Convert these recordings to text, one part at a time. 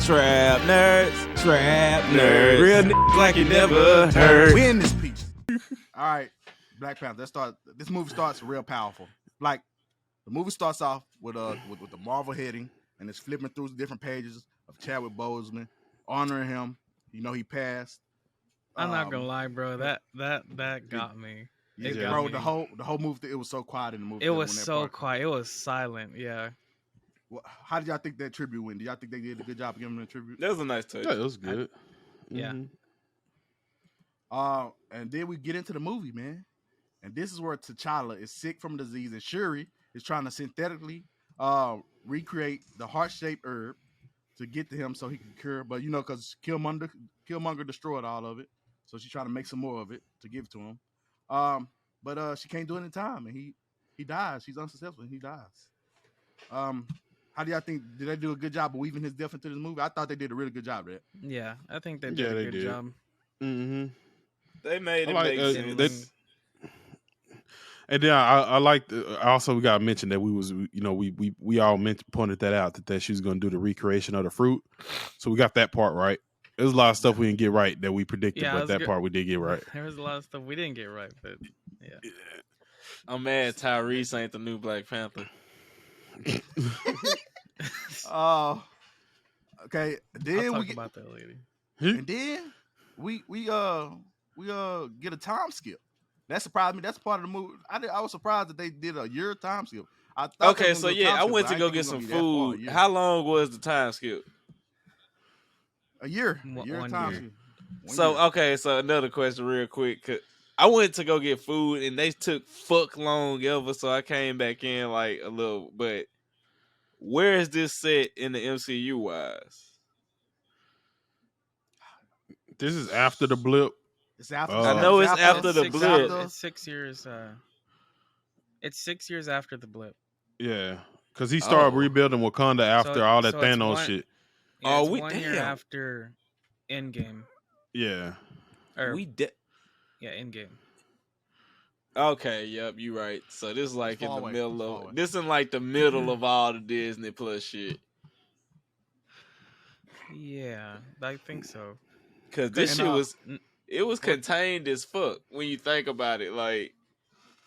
Trap nerds. Real niggas like you never heard. Win this piece. All right, Black Panther. Let's start. This movie starts real powerful. Like the movie starts off with the Marvel heading, and it's flipping through different pages of Chadwick Boseman, honoring him. You know he passed. I'm not gonna lie, bro. That got me. Yeah, It got bro. me. The whole movie. It was so quiet in the movie. It was so quiet. It was silent. Yeah. Well, how did y'all think that tribute went? Did y'all think they did a good job of giving him a tribute? That was a nice touch. Yeah, it was good. Yeah. And then we get into the movie, man. And this is where T'Challa is sick from disease, and Shuri is trying to synthetically recreate the heart-shaped herb to get to him so he can cure. But you know, because Killmonger destroyed all of it, so she's trying to make some more of it to give to him. But she can't do it in time, and he dies. She's unsuccessful, and he dies. How do y'all think? Did they do a good job of weaving his death into this movie? I thought they did a really good job of that. Yeah, I think they did a good job. Mm-hmm. They made it make sense. And then I like. Also, we got to mention that we all pointed that out that she was going to do the recreation of the fruit. So we got that part right. There's a lot of stuff we didn't get right that we predicted, but that part we did get right. There was a lot of stuff we didn't get right, but yeah. I'm mad Tyrese ain't the new Black Panther. Okay. Then I'll we talk get about that later. and then we get a time skip. That surprised me. That's part of the movie. I was surprised that they did a year time skip. Okay, so I went to go get some food. How long was the time skip? A year. One time year. skip. Okay, so another question real quick. 'Cause I went to go get food and they took fuck long ever, so I came back in like a little. But where is this set in the MCU wise? This is after the blip. It's after. I know it's after the blip. It's 6 years. It's 6 years after the blip. Yeah, because he started rebuilding Wakanda after all that Thanos shit. Yeah, it's 1 year after Endgame. Yeah. Endgame. Okay, yep, you right. So this is like in the middle of this in like the middle of all the Disney Plus shit. Yeah, I think so. Cause this shit was contained as fuck when you think about it. Like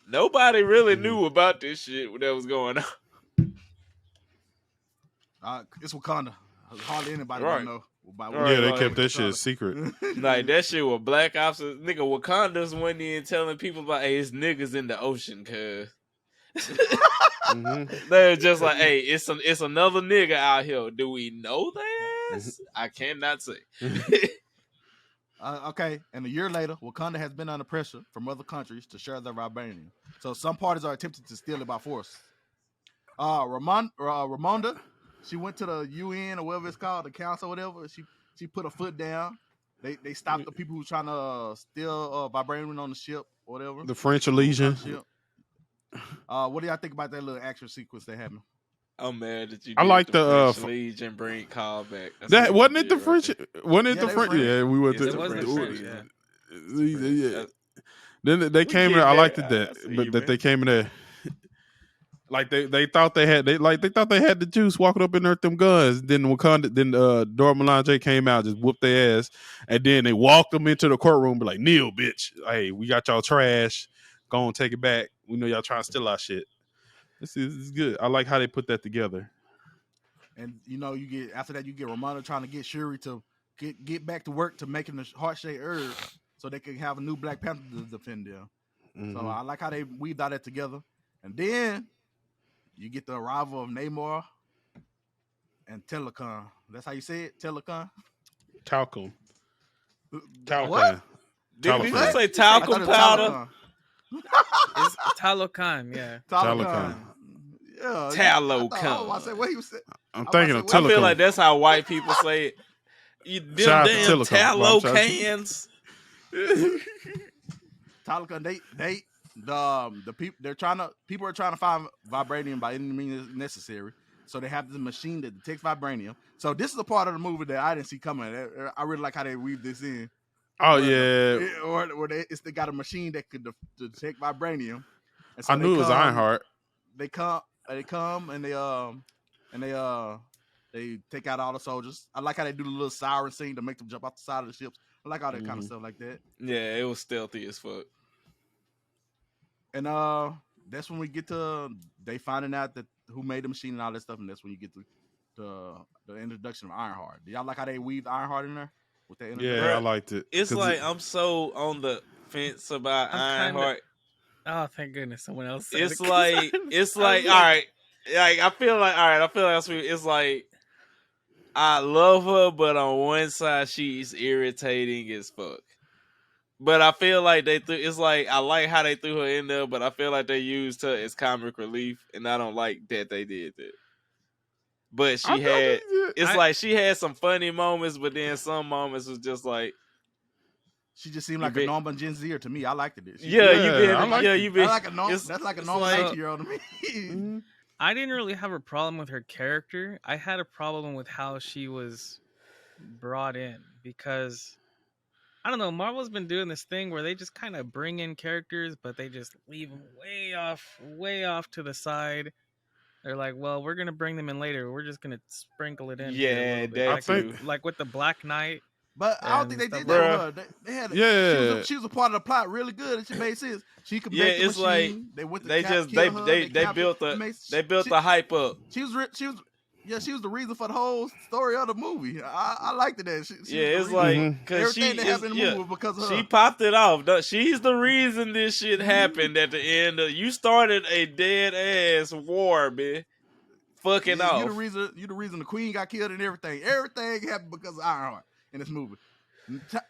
nobody really knew about this shit that was going on. It's Wakanda. Hardly anybody know. They kept that shit secret. Like that shit with Black Ops, nigga. Wakanda's went in telling people about, hey, it's niggas in the ocean, cuz. They're just like, hey, it's another nigga out here. Do we know that? I cannot say. Okay, and a year later, Wakanda has been under pressure from other countries to share their vibranium. So some parties are attempting to steal it by force. Ramonda, she went to the UN or whatever it's called, the council or whatever. She put her foot down. They stopped the people who trying to steal vibranium on the ship or whatever. The French Legion. What do y'all think about that little action sequence that happened? I'm mad that you. I like the French Legion bring callback. That wasn't it. The French wasn't it Yeah, the they French? French. Yeah, we went Yes, to it was the French, yeah. Then they came in. I liked it that they came in there. Like they thought they had the juice walking up in there with them guns. Then Dora Milaje came out, just whooped their ass, and then they walked them into the courtroom, be like, "Kneel, bitch! Hey, we got y'all trash. Go on, take it back. We know y'all trying to steal our shit." This is good. I like how they put that together. And you know, after that you get Ramonda trying to get Shuri to get back to work to making the heart-shaped herb so they can have a new Black Panther to defend them. So I like how they weaved all that together. And then you get the arrival of Namor and That's how you say it? Talcum. What? Did you say talcum powder? It's Talocan, yeah. Talocan. Yeah. Talocan. I said what he was saying. I'm thinking of I Telecom. feel like that's how white people say it. You them damn tallow cans. Talocan, the people are trying to find vibranium by any means necessary. So they have the machine that detects vibranium. So this is a part of the movie that I didn't see coming. I really like how they weave this in. Oh yeah, or they got a machine that could detect vibranium. And so I knew it was iHeart. They come and they They take out all the soldiers. I like how they do the little siren scene to make them jump off the side of the ships. I like all that kind of stuff like that. Yeah, it was stealthy as fuck. And that's when we get to they finding out that who made the machine and all that stuff, and that's when you get to the introduction of Ironheart. Do y'all like how they weaved Ironheart in there with that introduction? Yeah, I liked it. It's like I'm so on the fence about Ironheart. Oh, thank goodness, someone else said it's it. Like all right, like I feel like it's like I love her, but on one side she's irritating as fuck. But I feel like it's like I like how they threw her in there, but I feel like they used her as comic relief, and I don't like that they did that. But she had some funny moments, but then some moments was just like she just seemed like a normal Gen Zer to me. I liked it. That's like a normal 19-year-old to me. I didn't really have a problem with her character. I had a problem with how she was brought in because I don't know. Marvel's been doing this thing where they just kind of bring in characters, but they just leave them way off to the side. They're like, well, we're gonna bring them in later. We're just gonna sprinkle it in. Yeah, that like with the Black Knight. But I don't think they did that with her. They had she was a part of the plot really good, and she made sense. She could make the machine. Like they went to they built the hype up. She was the reason for the whole story of the movie. I liked it. It's like because everything that happened in the movie was because of her. She popped it off. She's the reason this shit happened at the end. You started a dead ass war, man. Fucking off. You the reason the Queen got killed and everything. Everything happened because of Ironheart in this movie.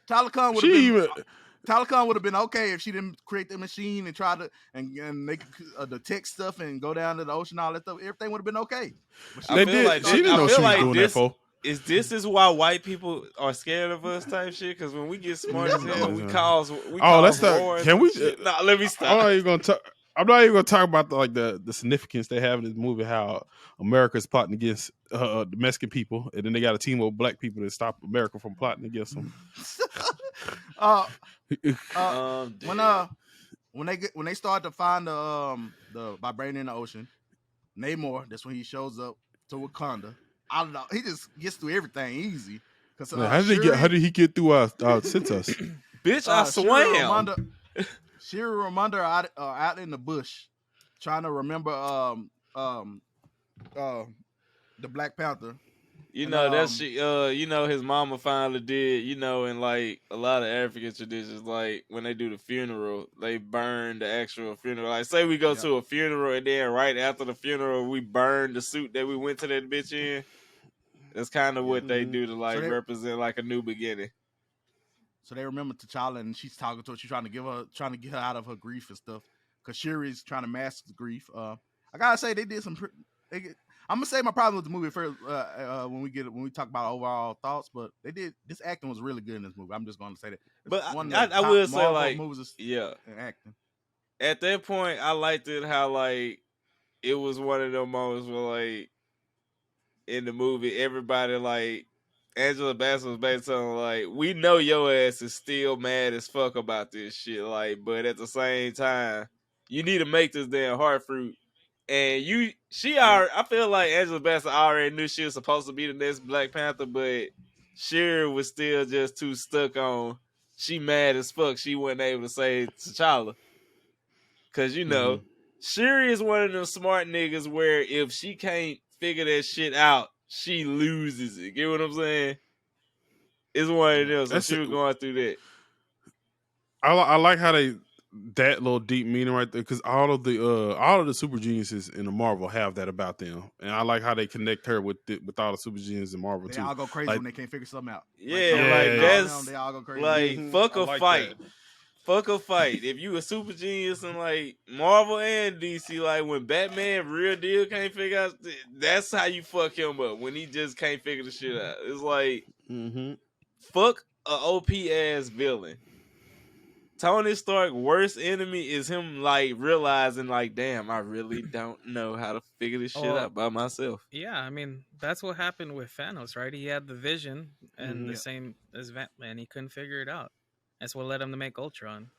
Tyler Khan would have been okay if she didn't create the machine and try to and make the tech stuff and go down to the ocean, all that stuff. Everything would have been okay. She didn't know she was doing that for. This is why white people are scared of us type shit? Because when we get smart as hell, we cause wars. Can we? No, let me stop. I'm not even gonna talk about the significance they have in this movie. How America's plotting against the Mexican people, and then they got a team of black people to stop America from plotting against them. When they start to find the vibranium in the ocean, Namor, that's when he shows up to Wakanda. I don't know. He just gets through everything easy. How did he get through our census? Bitch, I swam. Shiri Ramonda are out in the bush trying to remember the Black Panther. You know that shit. You know his mama finally did. You know, in like a lot of African traditions, like when they do the funeral, they burn the actual funeral. Like say we go to a funeral and then right after the funeral we burn the suit that we went to that bitch in. That's kind of what they do to like represent like a new beginning. So they remember T'Challa and she's talking to her. She's trying to get her out of her grief and stuff. Cause Shuri's trying to mask the grief. I gotta say they did some. I'm gonna say my problem with the movie first when we talk about overall thoughts, but this acting was really good in this movie. I'm just gonna say that. But I will say like acting. At that point, I liked it how like it was one of them moments where like in the movie everybody like Angela Bassett was basically telling like we know your ass is still mad as fuck about this shit like, but at the same time you need to make this damn heart fruit. And I feel like Angela Bassett already knew she was supposed to be the next Black Panther, but Shuri was still just too stuck on she mad as fuck she wasn't able to save T'Challa. Cause you know, Shuri is one of them smart niggas where if she can't figure that shit out, she loses it. Get what I'm saying? It's one of them. So she was going through that. I like how that little deep meaning right there, because all of the super geniuses in the Marvel have that about them, and I like how they connect her with all the super geniuses in Marvel too. They all go crazy when they can't figure something out. That's they all go crazy. Like fuck a fight. Fuck a fight. If you a super genius in like Marvel and DC, like when Batman real deal can't figure out, that's how you fuck him up when he just can't figure the shit out. It's like fuck a OP ass villain. Tony Stark's worst enemy is him like realizing like, damn, I really don't know how to figure this shit out by myself. Yeah, I mean that's what happened with Thanos, right? He had the vision and the same as Batman, he couldn't figure it out. That's what led him to make Ultron.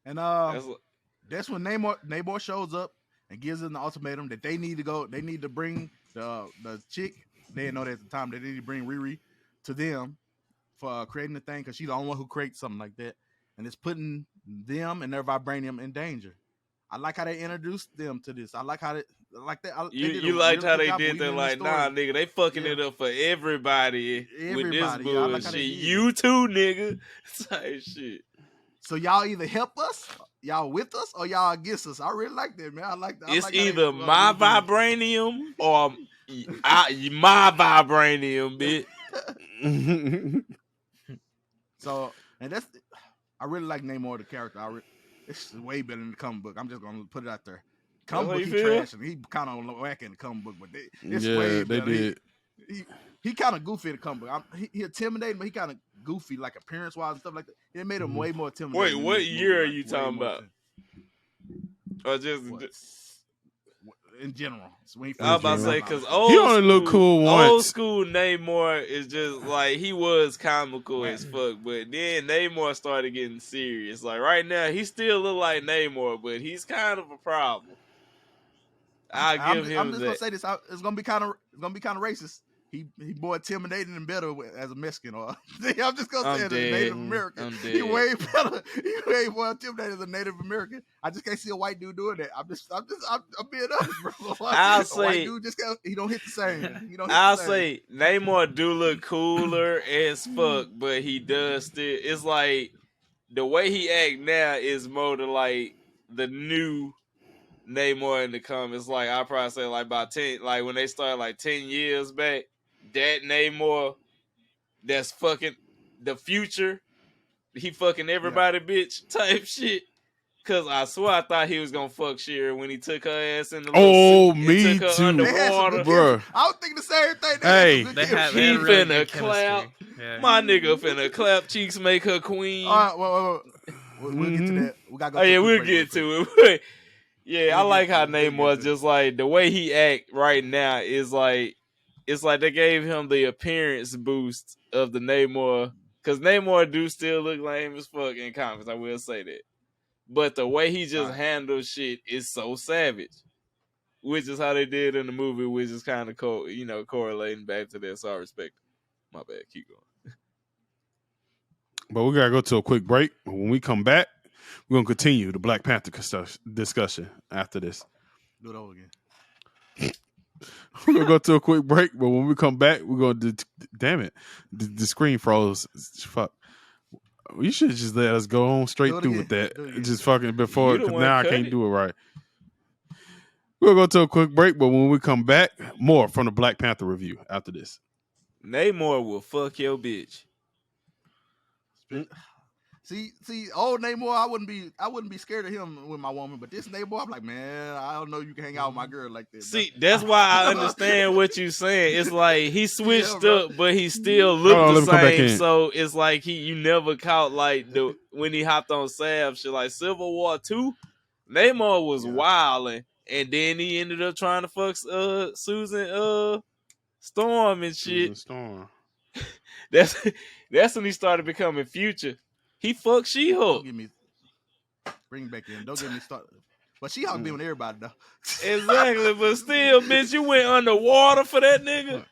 And that's when Namor shows up and gives them the ultimatum that they need to bring the chick they didn't know that at the time. They didn't bring Riri to them for creating the thing because she's the only one who creates something like that, and it's putting them and their vibranium in danger. I like how they introduced them to this. I like how they like that. You liked how they did that? Like, nah, nigga, they fucking it up for everybody with this bullshit. Yeah, like you too, nigga. Type shit. So y'all either help us, y'all with us, or y'all against us. I really like that, man. I like that. It's either my vibranium or my vibranium, bitch. So, and that's, I really like Namor the character. It's way better than the comic book. I'm just gonna put it out there. Comic book, he trash, and he kind of whack in the comic book, but it's way better. They did. He kind of goofy in the comic book. He intimidating, but he kind of goofy, like appearance wise and stuff like that. It made him way more intimidating. Wait, what year are you talking about? Or just in general? I was about to say because he only look cool once. Old school Namor is just like he was comical as fuck, but then Namor started getting serious. Like right now, he still look like Namor, but he's kind of a problem. I'm just gonna say this. It's gonna be kind of racist. He more intimidating and better as a Mexican, or I'm just gonna say it as a Native American. He way better. He way more intimidating as a Native American. I just can't see a white dude doing that. I'm being honest, bro. I'll say white dude he don't hit the same. I'll say Namor do look cooler as fuck, but he does still. It's like the way he act now is more to like the new Namor in the comics. Like I probably say like about 10, like when they started like 10 years back. That Namor, that's fucking the future. He fucking everybody, bitch, type shit. Cause I swear I thought he was gonna fuck Shira when he took her ass in the suit. Me too, underwater, bro. I was thinking the same thing. Hey, he finna clap. Yeah. My nigga finna clap cheeks, make her queen. All right, we'll get to that. We gotta go. Oh yeah, we'll get to it. Yeah, I like how Namor just like the way he act right now is like. It's like they gave him the appearance boost of the Namor. Because Namor do still look lame as fuck in comics, I will say that. But the way he just handles shit is so savage. Which is how they did in the movie, which is kind of correlating back to that. So I respect it. My bad, keep going. But we gotta go to a quick break. When we come back, we're gonna continue the Black Panther discussion after this. Do it over again. We're gonna go to a quick break, but when we come back, we're gonna do. Damn it, the screen froze. Fuck. You should just let us go on straight through with that. Just fucking before, because now I can't do it right. We'll go to a quick break, but when we come back, more from the Black Panther review after this. Namor will fuck your bitch. See, old Namor, I wouldn't be scared of him with my woman, but this Namor, I'm like, man, I don't know you can hang out with my girl like that. See, that's why I understand what you're saying. It's like he switched up, but he still looked the same. So it's like you never caught like when he hopped on Sav shit like Civil War 2. Namor was wilding, and then he ended up trying to fuck Susan Storm and shit. Storm. That's when he started becoming Future. He fucked She-Hulk. Bring back in. Don't get me started. But She-Hulk been with everybody though. Exactly, but still, bitch, you went underwater for that nigga.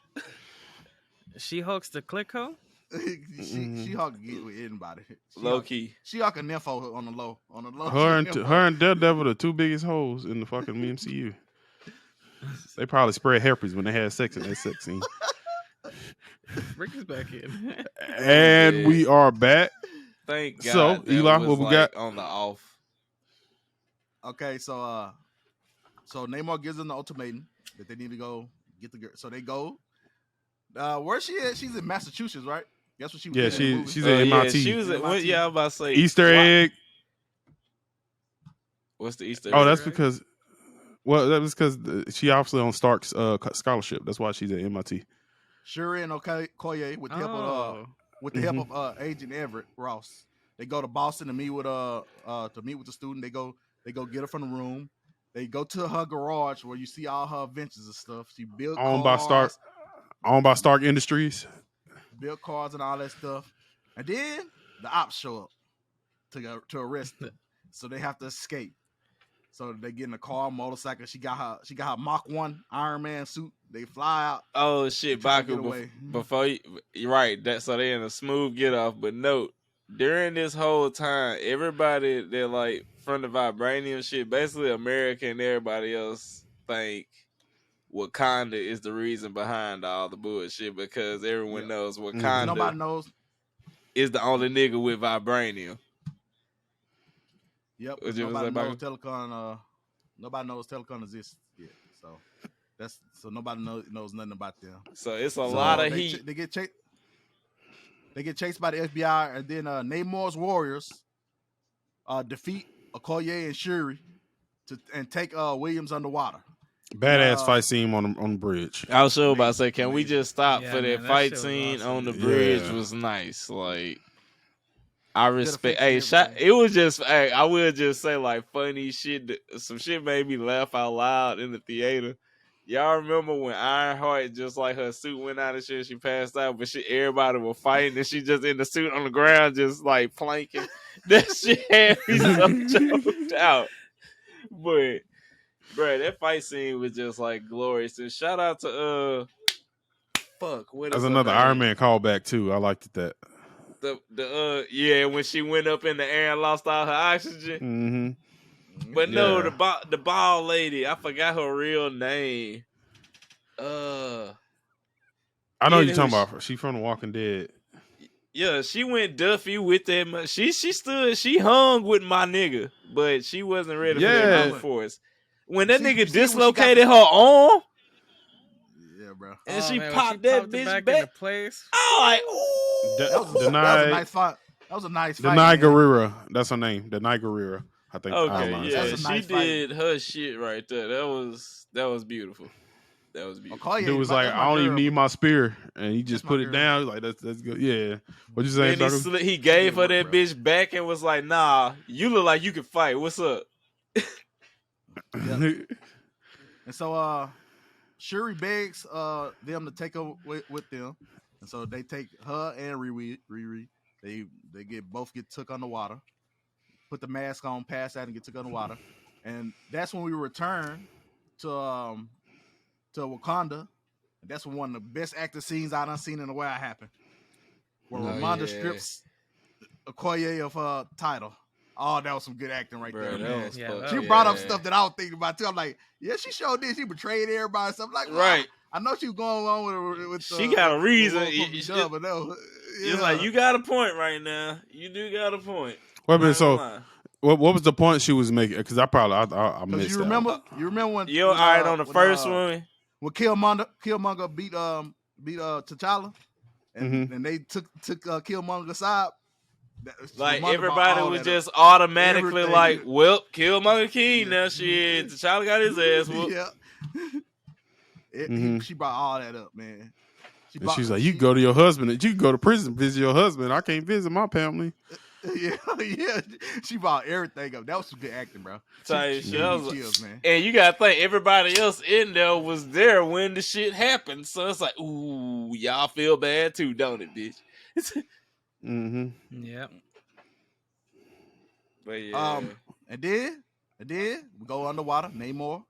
She-Hulk's the click hoe? She-Hulk can get with anybody. Low key. She-Hulk and Nympho on the low. Her and Daredevil the two biggest hoes in the fucking MCU. They probably spread herpes when they had sex in that sex scene. Rick is back in. And we are back. Thank God. So, Eli, what we got on the off? Okay, so Namor gives them the ultimatum that they need to go get the girl. So they go. Where's she at? She's in Massachusetts, right? That's what she was. Yeah, she's at MIT. Yeah, she was at MIT. Yeah, I was about to say Easter egg. What's the Easter egg? Oh, that's because. Well, that was because she obviously on Stark's scholarship. That's why she's at MIT. Shuri and Okoye with the help of Agent Everett Ross. They go to Boston to meet with the student. They go get her from the room. They go to her garage where you see all her adventures and stuff. She built owned by Stark Industries. Built cars and all that stuff. And then the ops show up to arrest them. So they have to escape. So they get in a car, motorcycle. She got her Mach 1 Iron Man suit. They fly out. Oh shit, Baku! Before you're right, that so they in a smooth get off. But note, during this whole time, everybody that like from the vibranium shit, basically America and everybody else think Wakanda is the reason behind all the bullshit because everyone knows Wakanda. Nobody knows is the only nigga with vibranium. Yep. Nobody knows Telecon. Nobody knows Telecon exists yet. So nobody knows nothing about them. So it's a lot of heat. They get chased. They get chased by the FBI, and then Namor's warriors defeat Okoye and Shuri and take Williams underwater. Badass fight scene on the bridge. I was sure about to say, can we just stop for that fight scene on the bridge? Was nice. Like, I respect. Hey, it was just. Hey, I will just say like funny shit. Some shit made me laugh out loud in the theater. Y'all remember when iHeart just like her suit went out and shit, she passed out, but everybody was fighting and she just in the suit on the ground just like planking. That shit had me so choked out. But bro, that fight scene was just like glorious. And shout out to what That's another Iron Man callback too. I liked that. When she went up in the air and lost all her oxygen. Mm-hmm. But no, the bald lady, I forgot her real name. I know you're talking about her. She from The Walking Dead. Yeah, she went Duffy with that. She hung with my nigga, but she wasn't ready for that force. When that nigga dislocated her arm, bro, and she popped that bitch back into place. Oh, like, ooh, that was a nice fight. That was a nice fight. Denai Guerrera, that's her name. Denai Guerrera. I think. Okay, yeah, she did her shit right there. That was beautiful. That was beautiful. Dude was like, I don't even need my spear, and he just put it down. Like that's good. Yeah. What you saying? He gave her that bitch back and was like, "Nah, you look like you can fight. What's up?" And so, Shuri begs them to take her with them, and so they take her and Riri. They both get took underwater. Put the mask on, pass out, and get took underwater, and that's when we return to Wakanda. And that's when one of the best acting scenes I done seen in a while happened, where Ramonda strips Okoye of her title. Oh, that was some good acting right there, man. She brought up stuff that I was thinking about too. I'm like, yeah, she showed this. She betrayed everybody. Something like, right. I know she was going on with she got a reason. It's like you got a point right now. You do got a point. Wait a minute, so what was the point she was making? Because I missed you remember? You remember when? All right, on the first one when Killmonger beat T'Challa, and they took Killmonger's side. Like everybody was just automatically like, well, Killmonger king now. Shit, T'Challa got his ass whooped. She brought all that up, man. She's like, you go to your husband. You can go to prison, visit your husband. I can't visit my family. Yeah. She brought everything up. That was some good acting, bro. Chills, man. And you gotta think everybody else in there was there when the shit happened. So it's like, ooh, y'all feel bad too, don't it, bitch? Yep. But yeah. And then we go underwater. Namor.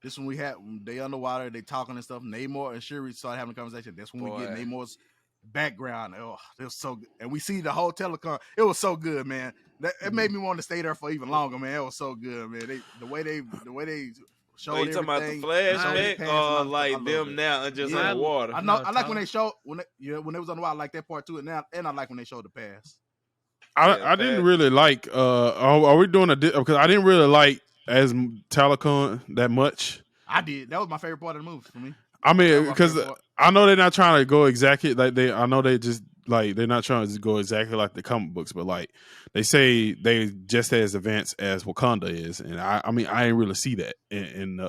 This one they underwater, they talking and stuff. Namor and Shuri start having a conversation. That's when we get Namor's background. Oh, it was so good. And we see the whole telecom. It was so good, man. It made me want to stay there for even longer, man. It was so good, man. The way they showed everything. You talking about the flashback or like them now and just underwater? I like when they show when they was underwater, I like that part too. And I like when they showed the past. I didn't really like. Are we doing because I didn't really like as Telecom that much. I did. That was my favorite part of the movie for me. I mean, because I know they're not trying to go exactly like I know they just like they're not trying to go exactly like the comic books, but like they say they just as advanced as Wakanda is, and I mean I didn't really see that in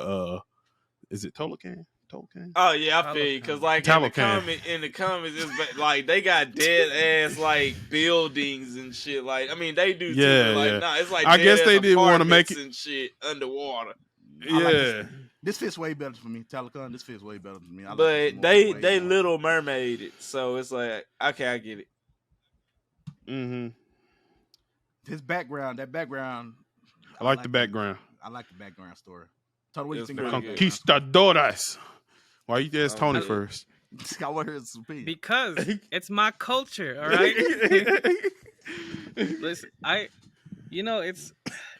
is it Tolocan? Oh yeah, I feel you because like in the comics, it's like they got dead ass like buildings and shit. Like I mean, they do too. It's like I guess they didn't want to make it and shit underwater. This fits way better for me, Telecom. This fits way better for me. But they Little Mermaid it, so it's like okay, I get it. His background, that background. I like the background. I like the background story. Tony, what you think about the Conquistadores? Why you ask Tony first? I want to hear his opinion. Because it's my culture, all right? Listen,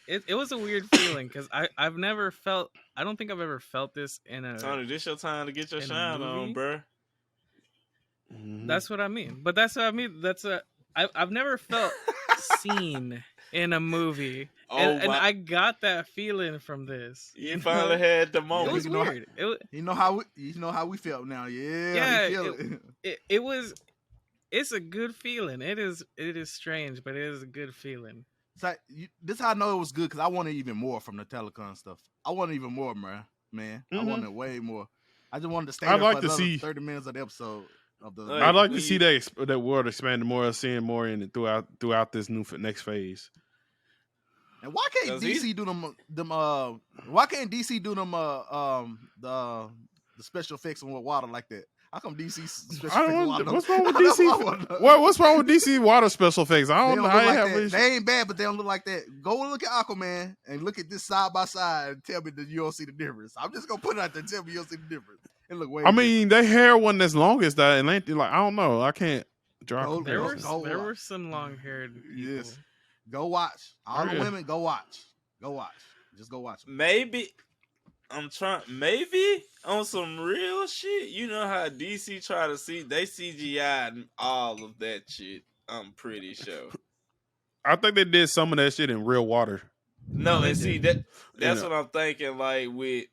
it was a weird feeling because I've never felt. I don't think I've ever felt this in a. Tony, this your time to get your shine on, bro. That's what I mean. But that's what I mean. I've never felt seen in a movie, and I got that feeling from this. You finally had the moment. It was weird. You know how we felt now. Yeah. It was. It's a good feeling. It is strange, but it is a good feeling. It's like, this is how I know it was good because I wanted even more from the Telecon stuff. I wanted even more, man. I wanted way more. I just wanted to stay there for another 30 minutes of the episode. I'd like to see that world expanded more, seeing more in it throughout this next phase. And why can't DC do them? Why can't DC do them? The special effects on water like that. How come DC special effects? What's wrong with DC? What's wrong with DC water special effects? I don't know how they ain't bad, but they don't look like that. Go look at Aquaman and look at this side by side and tell me that you don't see the difference. I'm just gonna put it out there and tell me you don't see the difference. It look way. I mean, they hair one that's longest that and like I don't know. I can't draw. There were some long haired people. Yes. Go watch. All the women, go watch. Go watch. Just go watch. Maybe on some real shit. You know how DC try to see they CGI'd all of that shit. I'm pretty sure. I think they did some of that shit in real water. No, and see that's what I'm thinking. Like with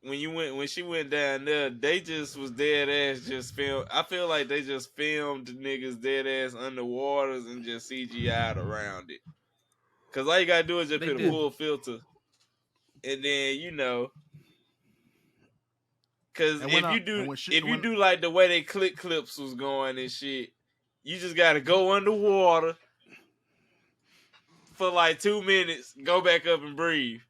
when she went down there, they just was dead ass just film. I feel like they just filmed niggas dead ass underwaters and just CGI'd around it. Cause all you gotta do is just put a full filter, and then cause if you do like the way they click clips was going and shit, you just gotta go underwater for like 2 minutes, go back up and breathe.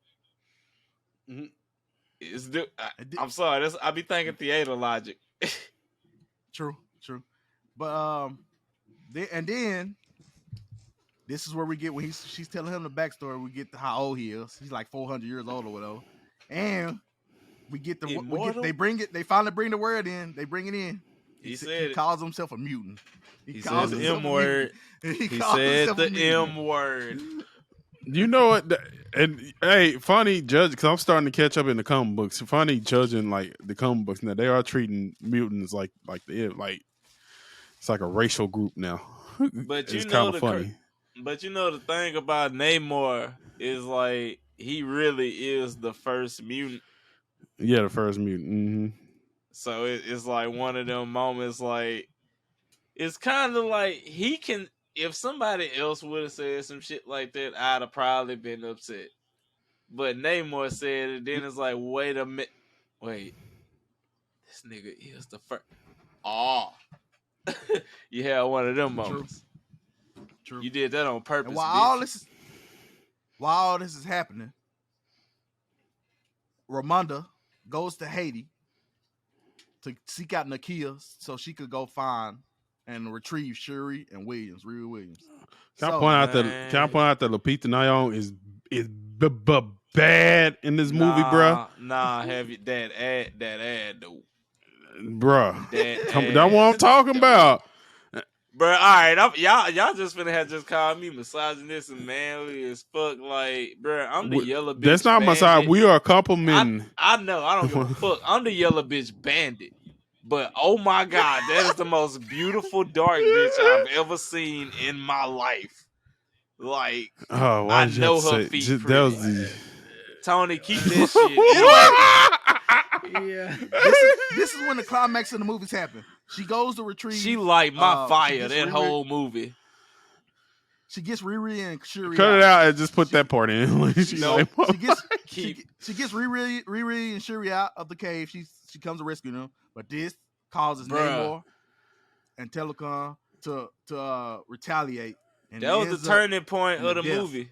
I'm sorry, I be thinking theater logic. True. But then this is where we get when she's telling him the backstory. We get to how old he is. He's like 400 years old or whatever, and they bring it. They finally bring the word in. They bring it in. He calls himself a mutant. He calls the M word. He said the M word. You know what? And hey, funny judge, because I'm starting to catch up in the comic books. Funny judging like the comic books now. They are treating mutants like it's like a racial group now. But it's kind of funny. But the thing about Namor is like he really is the first mutant. Yeah, the first mutant. Mm-hmm. So it's like one of them moments. Like it's kind of like he can. If somebody else would have said some shit like that, I'd have probably been upset. But Namor said it, then it's like, wait a minute. Wait. This nigga is the first. Oh. You had one of them moments. True. You did that on purpose. And while all this is happening, Ramonda goes to Haiti to seek out Nakia so she could go find and retrieve Shuri and Riri Williams. Can I point out that Lupita Nyong'o is bad in this movie, bro? Nah, have you that ad though, bro? That's what I'm talking about, bro. All right, y'all just finna have just call me misogynist and manly as fuck, like, bro. I'm the yellow bitch. That's not my side. We are a couple men. I know. I don't give a fuck. I'm the yellow bitch bandit. But oh my god, that is the most beautiful dark bitch I've ever seen in my life. Like, I know her feet. Tony, keep this shit. Yeah. This is when the climax of the movies happen. She goes to retrieve. She light my fire. That whole movie. She gets Riri and Shuri. Cut it out and just put that part in. She gets Riri and Shuri out of the cave. She comes to rescue them, but this causes Namor and Telecon to retaliate. And that was the turning point of the movie.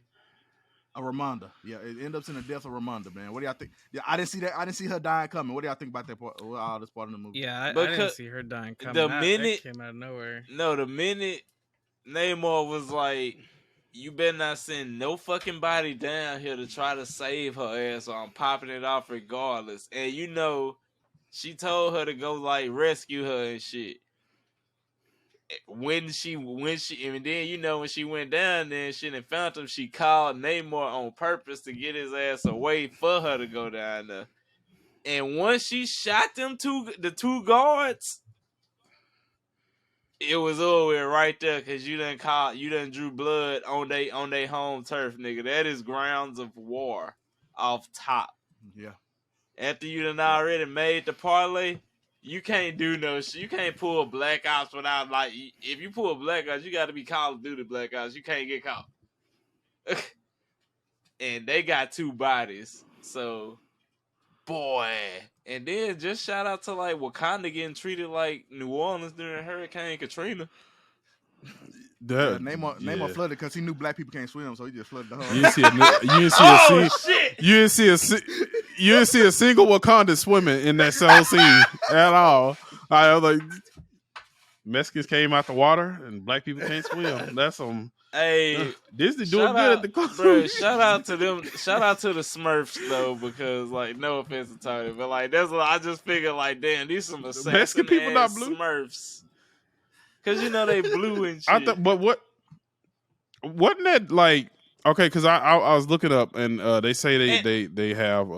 Of Ramonda, yeah, it ends up in the death of Ramonda, man. What do y'all think? Yeah, I didn't see that. I didn't see her dying coming. What do y'all think about that part? This part of the movie? Yeah, I didn't see her dying coming. That came out of nowhere. No, the minute Namor was like, you better not send no fucking body down here to try to save her ass, or I'm popping it off regardless. And you know, she told her to go like rescue her and shit. When she, and then you know when she went down there and shit and found him, she called Namor on purpose to get his ass away for her to go down there. And once she shot the two guards, it was over right there because you done drew blood on they home turf, nigga. That is grounds of war off top. Yeah. After you done already made the parlay, you can't do no shit. You can't pull Black Ops without, like, if you pull Black Ops, you got to be Call of Duty Black Ops. You can't get caught. And they got two bodies, so boy. And then just shout out to like Wakanda getting treated like New Orleans during Hurricane Katrina. Namor flooded because he knew black people can't swim, so he just flooded the whole. You didn't see a single Wakanda swimming in that whole scene at all. I was like, Mexicans came out the water and black people can't swim. That's some. Hey, Disney doing good at the club. Bro, shout out to them. Shout out to the Smurfs though, because like, no offense to Tony, but like, I just figured like, damn, these some Mexican people not blue Smurfs, because you know they blue and shit. But wasn't that like okay? Because I was looking up and they say they have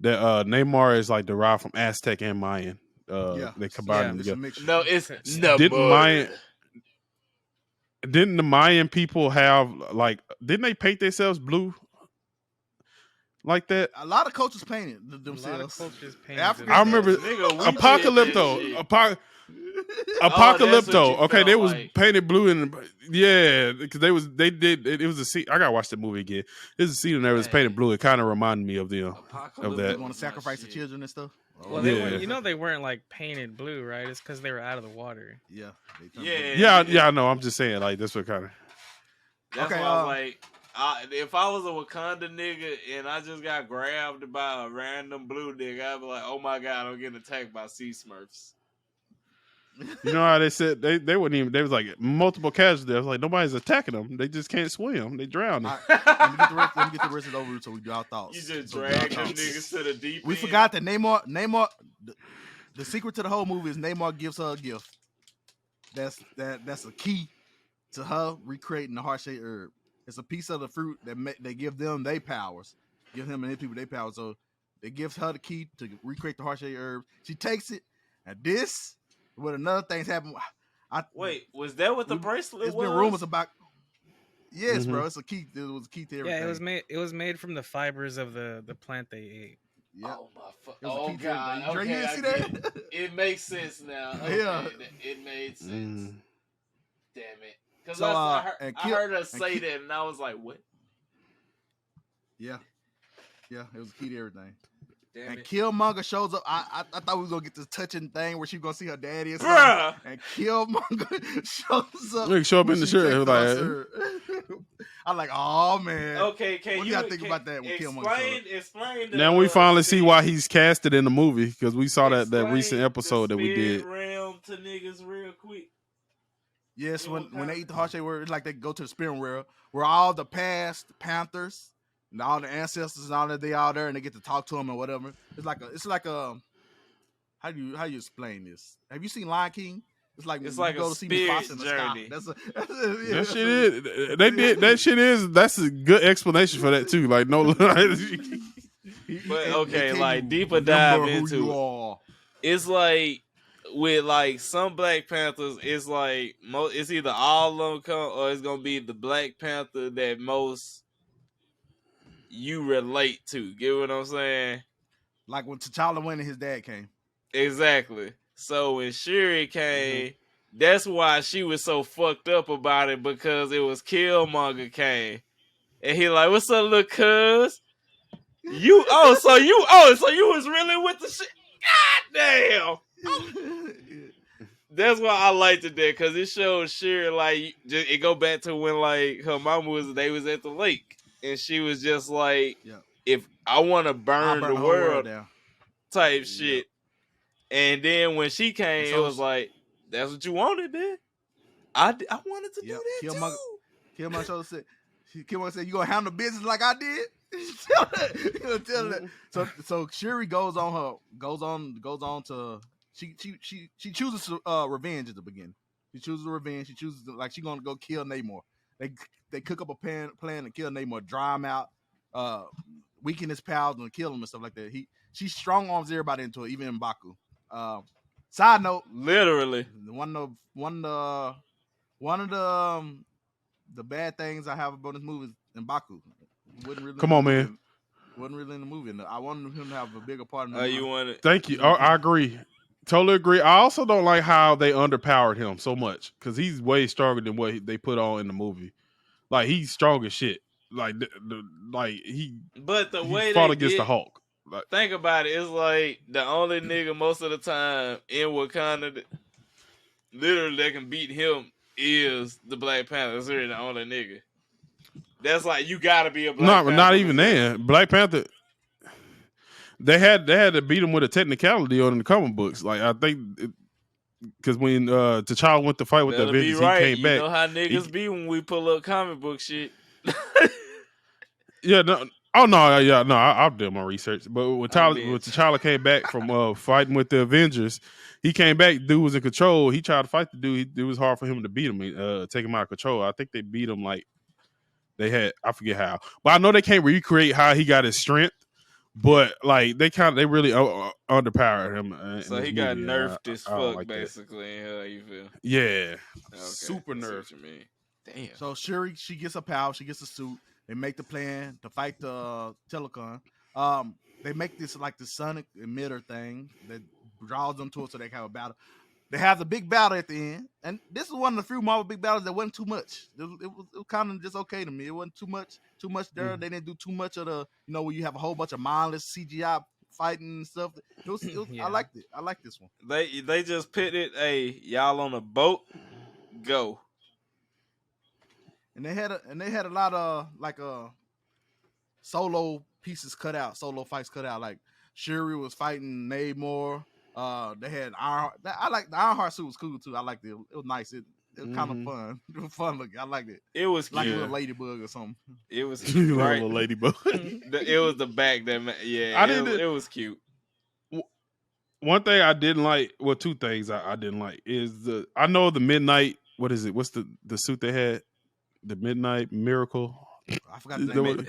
that Neymar is like derived from Aztec and Mayan. They combined them together. No, it's Didn't the Mayan people have like? Didn't they paint themselves blue like that? A lot of cultures painted themselves. I remember Apocalypto. Okay, they was painted blue and because they did. It was a scene. I gotta watch the movie again. There's a scene in there that was painted blue. It kind of reminded me of them of that. They want to sacrifice the children and stuff. Well, they weren't like painted blue, right? It's because they were out of the water. Yeah. I know. I'm just saying, like, this was kind of. That's why I was like, if I was a Wakanda nigga and I just got grabbed by a random blue nigga, I'd be like, oh my god, I'm getting attacked by sea Smurfs. You know how they said they wouldn't even. They was like multiple casualties. I was like, nobody's attacking them. They just can't swim. They drowning. Let me get the rest of it over so we do our thoughts. You just drag them niggas to the deep end. We forgot that Namor. The secret to the whole movie is Namor gives her a gift. That's a key to her recreating the heart-shaped herb. It's a piece of the fruit that they give them their powers. Give him and his people their powers. So it gives her the key to recreate the heart-shaped herb. She takes it, and this. What another thing's happened? Wait, was that what the bracelet was? It's been rumors about. Yes, bro. It's a key. It was a key to everything. Yeah, it was made from the fibers of the plant they ate. Yep. Oh my fuck! Oh god! Okay, you didn't see that? It makes sense now. Okay, yeah, it made sense. Damn it! Because I heard her say that, and I was like, "What?" Yeah, it was a key to everything. Damn and it. Killmonger shows up. I thought we was gonna get this touching thing where she was gonna see her daddy or something. Bruh. And Killmonger shows up. He show up in the shirt. Like, I'm like, oh man. Okay, what do you think about that? When Killmonger explain. Now we finally see why he's casted in the movie because we saw that recent episode that we did. Realm to niggas real quick. Yes, when they eat the heart-shaped word, it's like they go to the spirit world where all the past Panthers. And all the ancestors and all that they all there and they get to talk to them or whatever. It's like a how do you explain this? Have you seen Lion King? It's like go to see the Fox in the sky. That shit is. They did that shit is. That's a good explanation for that too. Like no. But okay, like deeper dive into it. It's like with like some Black Panthers, it's like it's either all of them come or it's gonna be the Black Panther that most you relate to. Get what I'm saying? Like when T'Challa went and his dad came. Exactly. So when Shuri came, that's why she was so fucked up about it, because it was Killmonger came. And he like, what's up, little cuz? So you was really with the shit? God damn. That's why I liked it there, because it showed Shuri like it go back to when like her mama they was at the lake. And she was just like, if I want to burn the world down type shit. And then when she came, it was like, that's what you wanted, man. I wanted to do that too. Killmonger said, "Killmonger said you gonna handle business like I did." Tell that. So Shuri goes on to she chooses revenge at the beginning. She chooses revenge. She chooses like she gonna go kill Namor. They cook up a plan to kill Namor, dry him out, weaken his powers and kill him and stuff like that. She strong arms everybody into it, even M'Baku. Side note, literally one of the bad things I have about this movie is M'Baku. Wasn't really Come on, man. Wasn't really in the movie. I wanted him to have a bigger part in the movie. movie. You wanted? Thank you. I agree. Totally agree. I also don't like how they underpowered him so much because he's way stronger than what they put on in the movie. Like he's strong as shit. Like he. But the way fought they against did, the Hulk. Like, think about it. It's like the only nigga most of the time in Wakanda that literally that can beat him is the Black Panther. It's really the only nigga. That's like you gotta be a Black Panther. Not even then. Black Panther. They had to beat him with a technicality on the comic books. Like I think because when T'Challa went to fight with the Avengers, he came back. You know how niggas be when we pull up comic book shit. Yeah, no. Oh no, yeah, no. I've done my research, but when T'Challa came back from fighting with the Avengers, he came back. Dude was in control. He tried to fight the dude. It was hard for him to beat him, take him out of control. I think they beat him like they had. I forget how, but I know they can't recreate how he got his strength. But like they really underpowered him. So he got nerfed as fuck, like basically. How you feel? Yeah, okay. Super nerfed. What you mean? Damn. So Shuri, she gets a power. She gets a suit. They make the plan to fight the Telecon. They make this like the sonic emitter thing that draws them to it, so they have a battle. They have the big battle at the end, and this is one of the few Marvel big battles that wasn't too much. It was kind of just okay to me. It wasn't too much there. They didn't do too much of the, where you have a whole bunch of mindless CGI fighting and stuff. It was yeah. I liked it. I like this one. They just put it, hey, y'all on a boat, go. And they had a lot of like solo pieces cut out, solo fights cut out. Like Shuri was fighting Namor. They had Ironheart. I like the Ironheart suit was cool too. I liked it. It was nice. It was kind of fun. It was fun looking. I liked it. It was like a little ladybug or something. It was cute, right? Little ladybug. It was the back that it was cute. One thing I didn't like, well, two things I didn't like is I know the Midnight. What is it? What's the suit they had? The Midnight Miracle. I forgot the name.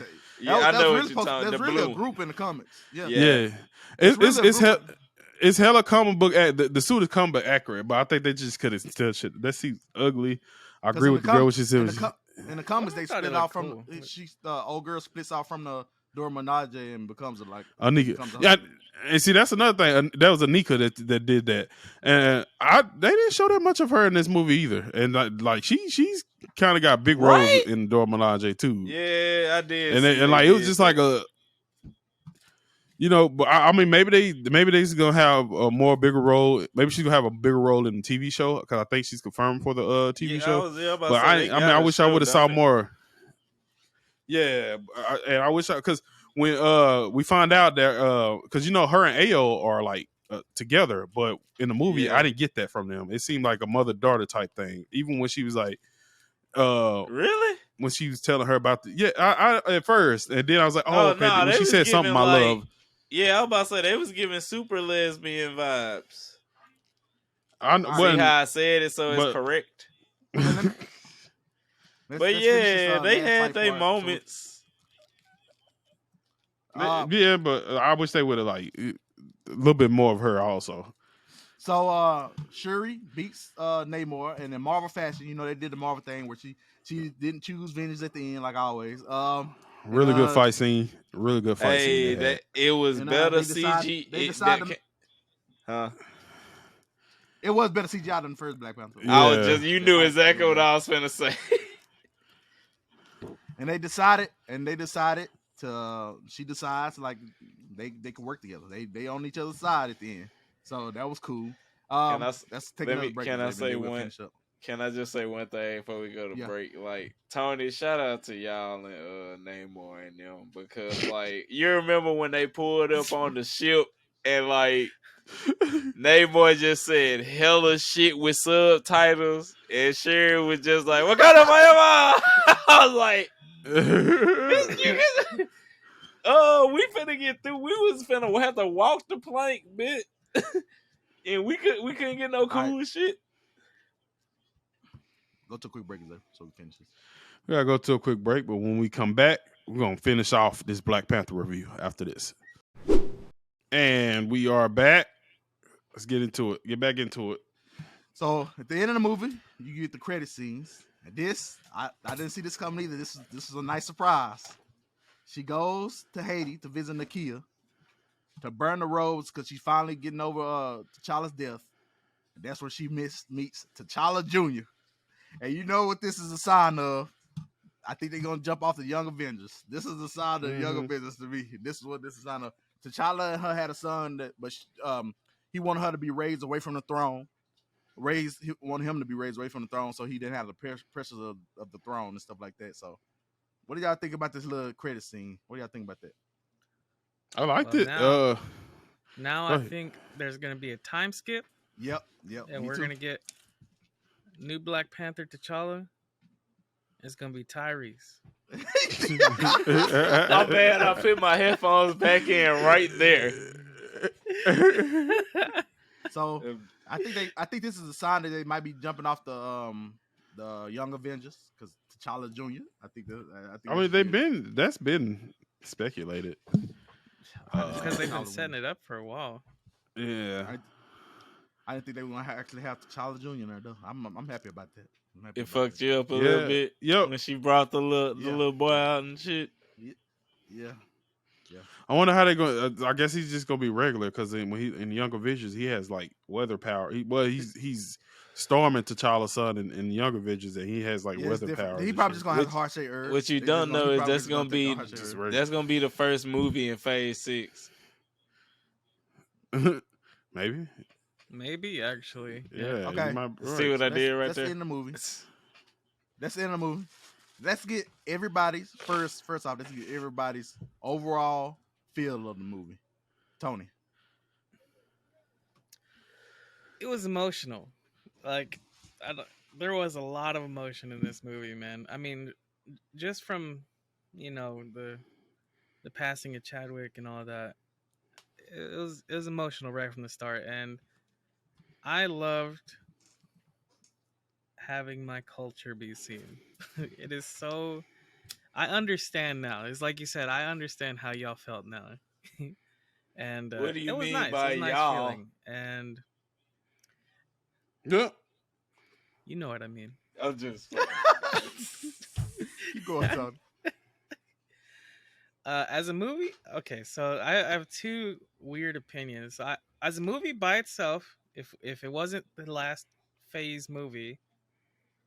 I know what you're talking. There's really a group in the comics. Yeah. It's hella comic book. The suit is comic book accurate, but I think they just could have still shit. That seems ugly. I agree with the girl. What she said. In the comics, they split off from. The old girl splits off from the Dora Milaje and becomes Anika. Yeah, and see that's another thing. That was Anika that did that, and they didn't show that much of her in this movie either. And like she's kind of got big roles in Dora Milaje too. Yeah, I did. And like it was just like a. But I mean, maybe they's gonna have a bigger role. Maybe she's gonna have a bigger role in the TV show because I think she's confirmed for the TV show. But I wish I would have saw more. Yeah, and I wish because when we find out that because her and Ayo are like together, but in the movie I didn't get that from them. It seemed like a mother-daughter type thing. Even when she was like, really. When she was telling her about I at first, and then I was like, okay. When she said something, my love. Yeah, I was about to say they was giving super lesbian vibes. See how I said it, so it's correct. But they had their moments. Yeah, but I wish they would have like a little bit more of her also. So Shuri beats Namor, and in Marvel fashion, they did the Marvel thing where she didn't choose vengeance at the end, like always. Really good fight scene. Really good fight scene. It was better CG. It was better CGI than the first Black Panther. Yeah. You knew exactly what I was finna say. And they decided to. She decides like they could work together. They on each other's side at the end. So that was cool. Let's take another break. Can I just say one thing before we go to break? Like, Tony, shout out to y'all and Namor and them because, like, you remember when they pulled up on the ship and, like, Namor just said hella shit with subtitles, and Sherry was just like, "Wakanda Forever." I was like, "Oh, we finna get through. We was finna have to walk the plank, bit, and we couldn't get no cool shit." Go to a quick break, so we finish this. We gotta go to a quick break, but when we come back, we're gonna finish off this Black Panther review after this. And we are back. Let's get into it. Get back into it. So at the end of the movie, you get the credit scenes. And this, I didn't see this coming either. This is a nice surprise. She goes to Haiti to visit Nakia to burn the robes because she's finally getting over T'Challa's death. And that's where she meets T'Challa Jr. And you know what this is a sign of? I think they're gonna jump off the Young Avengers. This is a sign of the Young Avengers to me. This is what this is a sign of. T'Challa and her had a son but he wanted her to be raised away from the throne. He wanted him to be raised away from the throne, so he didn't have the pressures of the throne and stuff like that. So, what do y'all think about this little credit scene? What do y'all think about that? I liked it. Now I think there's gonna be a time skip. Yep. And we're gonna get new Black Panther T'Challa. It's gonna be Tyrese. My bad. I put my headphones back in right there. So I think this is a sign that they might be jumping off the Young Avengers because T'Challa Jr. That's been speculated because they've been setting it up for a while. Yeah, I didn't think they were gonna actually have T'Challa Jr. in there though. I'm happy about that. It fucked you up a little bit. Yep. When she brought the little boy out and shit. Yeah. I wonder how they're going. I guess he's just gonna be regular because when he in Younger Visions he has like weather power. He's storming T'Challa's son in Younger Visions and he has like weather power. He probably just gonna have a heart shaped herb. What you don't know is that's gonna be the first movie in Phase 6. Maybe actually. Yeah. Okay. See what I did right there? That's the end of the movie. That's the end of the movie. Let's get everybody's first off. Let's get everybody's overall feel of the movie. Tony, it was emotional. Like, there was a lot of emotion in this movie, man. I mean, just from the passing of Chadwick and all that, it was emotional right from the start, and I loved having my culture be seen. It is so. I understand now. It's like you said. I understand how y'all felt now. And what do you mean nice. by nice y'all? feeling. And yeah, you know what I mean. I'm just keep going, Tony. As a movie, okay. So I have two weird opinions. As a movie by itself, if it wasn't the last Phase movie,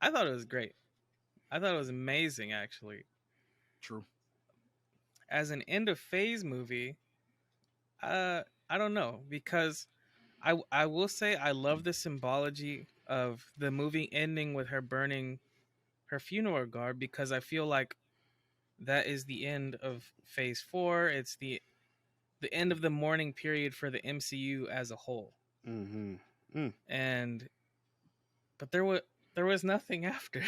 I thought it was great. I thought it was amazing, actually. True. As an end of Phase movie, I don't know, because I will say I love the symbology of the movie ending with her burning her funeral garb, because I feel like that is the end of Phase 4. It's the end of the mourning period for the MCU as a whole. But there was nothing after.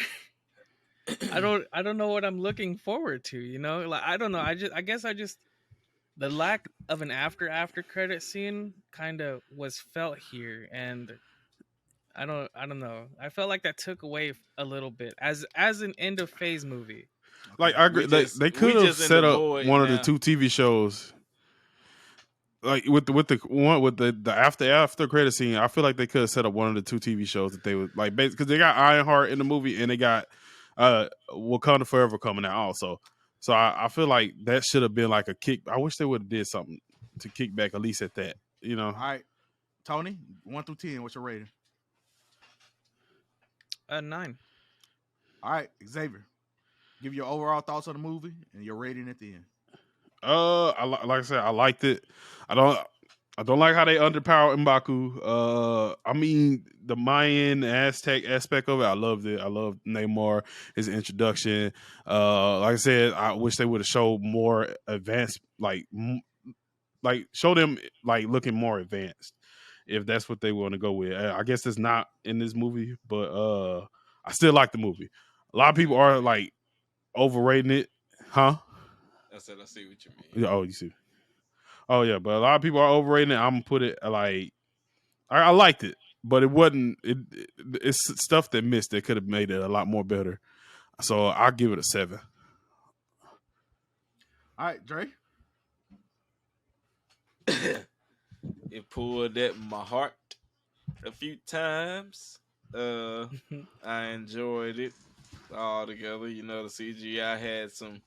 I don't know what I'm looking forward to, like, I don't know. I guess the lack of an after credit scene kind of was felt here, and I don't know. I felt like that took away a little bit as an end of Phase movie. Like, I agree. They could have set up one of the two TV shows. Like with the after credit scene, I feel like they could have set up one of the two TV shows that they would like, because they got iHeart in the movie and they got Wakanda Forever coming out also. So I feel like that should have been like a kick. I wish they would have did something to kick back at least at that. All right, Tony, 1 through 10, what's your rating? 9. All right, Xavier, give your overall thoughts on the movie and your rating at the end. Like I said, I liked it. I don't like how they underpower M'Baku. I mean, the Mayan Aztec aspect of it, I loved it. I loved Namor, his introduction. Like I said, I wish they would have showed more advanced, like show them like looking more advanced. if that's what they want to go with. I guess it's not in this movie, but I still like the movie. A lot of people are like overrating it, huh? I said I see what you mean. Oh, you see. Oh yeah, but a lot of people are overrating it. I'm gonna put it like I liked it, but it wasn't. It's stuff that missed that could have made it a lot more better. So I'll give it a 7. All right, Dre. It pulled at my heart a few times. I enjoyed it all together. You know, the CGI had some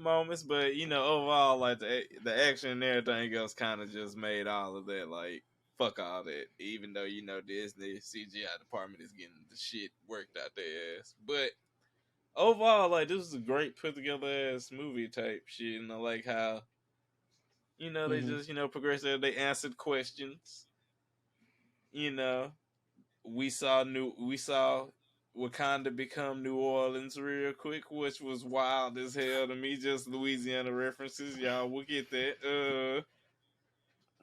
moments, but overall, like the action and everything else kind of just made all of that like fuck all that. Even though Disney CGI department is getting the shit worked out their ass, but overall, like this is a great put together ass movie type shit, and I like how they just progressed. They answered questions. You know, we saw Wakanda become New Orleans real quick, which was wild as hell to me. Just Louisiana references, y'all will get that.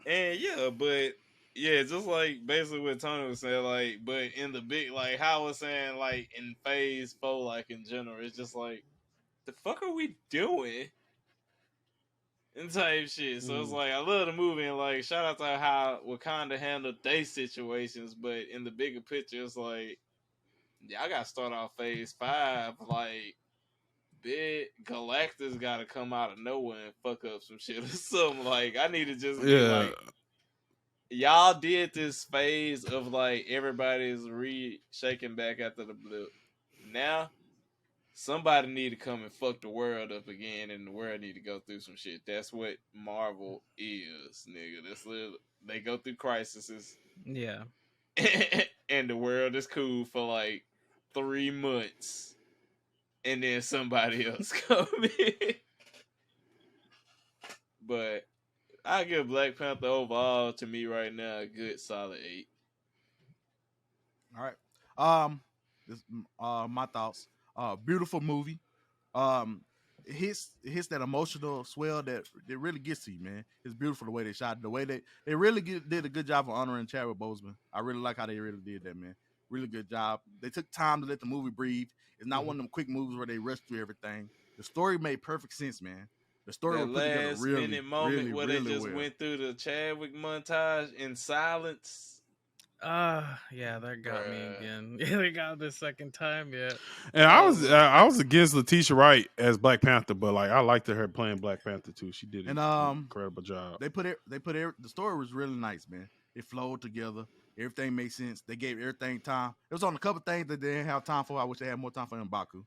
And yeah, but yeah, just like basically what Tony was saying, like, but in the big, like, how I was saying, like, in phase 4, like, in general, it's just like, the fuck are we doing? And type shit. So it's like, I love the movie, and like, shout out to how Wakanda handled their situations, but in the bigger picture, it's like, y'all gotta start off phase 5, like, big Galactus gotta come out of nowhere and fuck up some shit or something. Like, I need to just be like, y'all did this phase of like everybody's shaking back after the blip. Now somebody need to come and fuck the world up again, and the world need to go through some shit. That's what Marvel is, nigga. That's literally, they go through crises. Yeah. And the world is cool for like 3 months, and then somebody else come in. But I give Black Panther overall, to me right now, a good solid 8. All right. This my thoughts. Beautiful movie. It hits that emotional swell that really gets to you, man. It's beautiful the way they shot it, the way they really did a good job of honoring Chadwick Boseman. I really like how they really did that, man. Really good job. They took time to let the movie breathe. It's not one of them quick moves where they rush through everything. The story made perfect sense, man. The story That was put together last really, minute moment really, where really they just well. went through the Chadwick montage in silence. Yeah, that got me again. Yeah, they got the second time, yeah. And I was against Letitia Wright as Black Panther, but like I liked her playing Black Panther too. She did an incredible job. The story was really nice, man. It flowed together. Everything made sense. They gave everything time. It was on a couple things that they didn't have time for. I wish they had more time for M'Baku.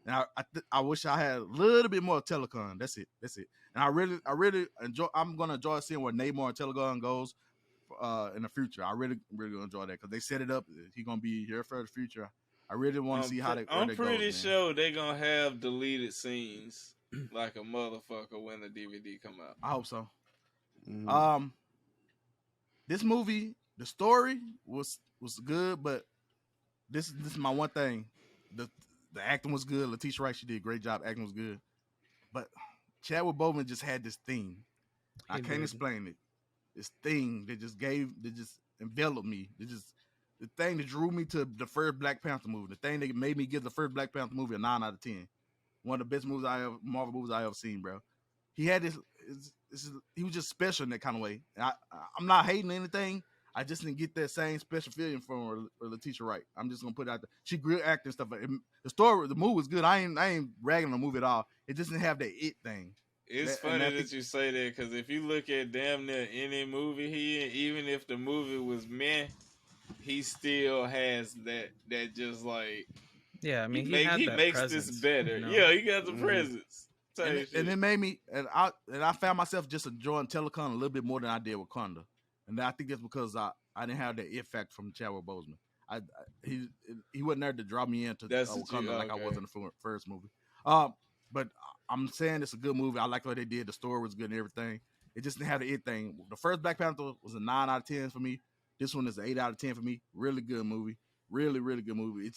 And I wish I had a little bit more Telecon. That's it. And I really enjoy. I'm gonna enjoy seeing where Namor and Telecon goes in the future. I really enjoy that because they set it up. He's gonna be here for the future. I really want to see how they. I'm pretty sure they're gonna have deleted scenes like a motherfucker when the DVD come out. I hope so. This movie, the story was good, but this is my one thing. The acting was good. Letitia Wright, she did a great job. Acting was good, but Chadwick Boseman just had this thing. I can't explain it. This thing that just enveloped me. The thing that drew me to the first Black Panther movie. The thing that made me give the first Black Panther movie a 9 out of 10. One of the best Marvel movies I ever seen, bro. He had this. He was just special in that kind of way. I'm not hating anything. I just didn't get that same special feeling from Letitia Wright. I'm just gonna put it out there. She great acting and stuff. The movie was good. I ain't ragging on the movie at all. It just didn't have that it thing. It's funny that you say that because if you look at damn near any movie he in, even if the movie was meh, he still has that just like, yeah. I mean, he makes presence, this better. Yeah, he got the presence. And it made me, and I found myself just enjoying Telecon a little bit more than I did Wakanda, and I think that's because I didn't have that it factor from Chadwick Boseman. He wasn't there to draw me into Wakanda like I was in the first movie. But I'm saying it's a good movie. I like what they did. The story was good and everything. It just didn't have the it thing. The first Black Panther was a 9 out of 10 for me. This one is an 8 out of 10 for me. Really good movie. Really, really good movie.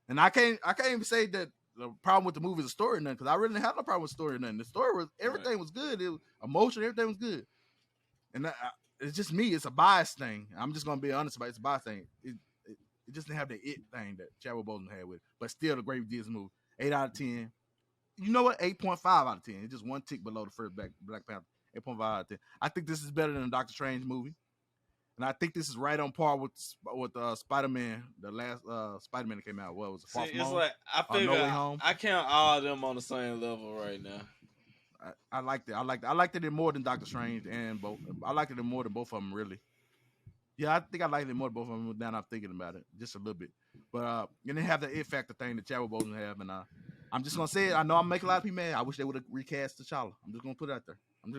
And I can't even say that the problem with the movie is the story or nothing, because I really didn't have no problem with the story or nothing. The story was everything was good. It was emotion, everything was good. And it's just me. It's a bias thing. I'm just gonna be honest about it. It's a bias thing. It just didn't have the it thing that Chadwick Boseman had with it. But still, a great Disney movie. 8 out of 10. You know what? 8.5 out of 10. It's just one tick below the first Black Panther. 8.5 out of 10. I think this is better than the Doctor Strange movie. And I think this is right on par with Spider-Man, the last Spider-Man that came out. What was it? See, it's like I figure No Way Home. I count all of them on the same level right now. I liked it. I liked it more than Doctor Strange and both. I liked it more than both of them, really. Yeah, I think I liked it more than both of them now I'm thinking about it. Just a little bit. But and they have the it factor thing that Chadwick Boseman have. And I'm just going to say it. I know I'm making a lot of people mad. I wish they would have recast T'Challa. I'm just going to put it out there. I'm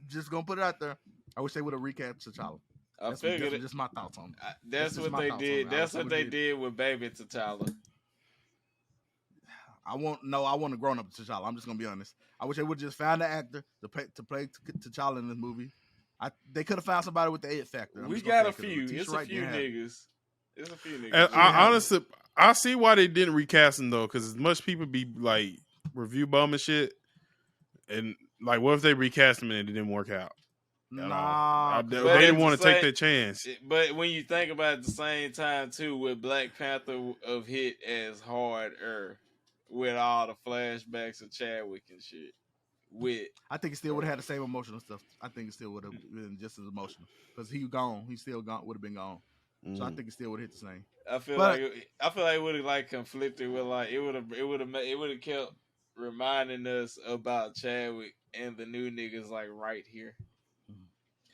just gonna put it out there. I wish they would have recast T'Challa. I figured just my thoughts on it. That's what they did. That's what they did with Baby T'Challa. I want a grown up T'Challa. I'm just gonna be honest. I wish they would just found an actor to play T'Challa in this movie. They could have found somebody with the it factor. We got a few. It's a few niggas. It's a few niggas. Honestly, I see why they didn't recast him though, because as much people be like review bum and shit, and like, what if they recast him and it didn't work out? Nah, they didn't want to take that chance. But when you think about it at the same time too, with Black Panther of hit as harder with all the flashbacks of Chadwick and shit. I think it still would have had the same emotional stuff. I think it still would have been just as emotional because he gone. He still gone. Would have been gone. So I think it still would have hit the same. I feel like it would have like conflicted with like it would have kept reminding us about Chadwick and the new niggas like right here.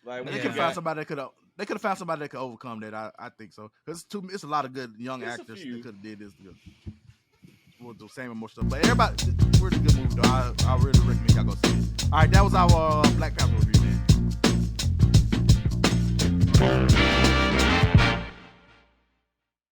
Like they could have found somebody that could have. They could have found somebody that could overcome that. I think so because it's a lot of good young actors that could have did this good. With the same emotional, but everybody, it's a really good movie though. I really recommend y'all go see it. All right, that was our Black Panther review, man.